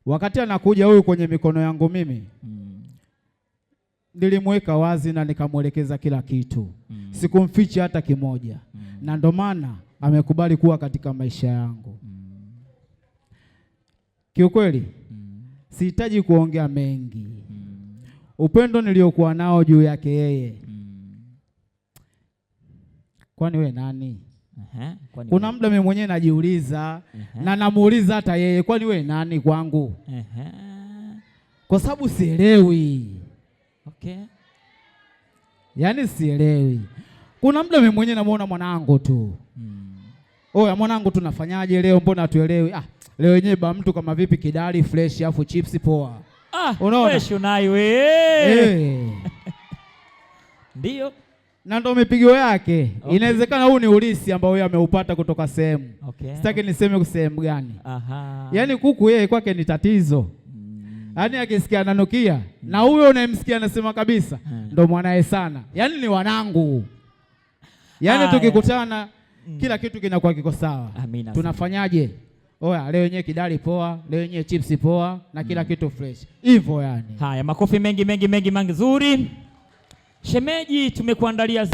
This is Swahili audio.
Wakati anakuja huyu kwenye mikono yangu mimi, nilimweka wazi na nikamwelekeza kila kitu. Sikumficha hata kimoja. Na ndo maana amekubali kuwa katika maisha yangu. Kiukweli, sihitaji kuongea mengi. Upendo niliokuwa nao juu yake yeye. Kwani we nani? Kuna muda mimi mwenyewe najiuliza na namuuliza hata yeye, kwani we nani kwangu? Kwa sababu sielewi. Okay. Yaani sielewi. Kuna muda mimi mwenyewe namuona mwanangu tu. Oya mwanangu tunafanyaje leo, mbona hatuelewi? Leo yenyewe ba mtu kama vipi kidali fresh afu chips poa. Unaona? Fresh unai we. Ndio. Na ndo mipigo yake. Okay. Inawezekana huu ni ulisi ambao yeye ameupata kutoka sehemu. Okay. Sitaki niseme kwa sehemu gani. Yaani kuku yeye kwake ni tatizo. Yaani akisikia ananukia na huyo unayemsikia anasema kabisa ndo mwanae sana. Yaani ni wanangu. Yaani tukikutana kila kitu kinakuwa kiko sawa. Tunafanyaje? Oya leo yenyewe kidali poa, leo yenyewe chips poa na kila kitu fresh. Hivyo yani. Haya, makofi mengi mazuri. Shemeji tumekuandalia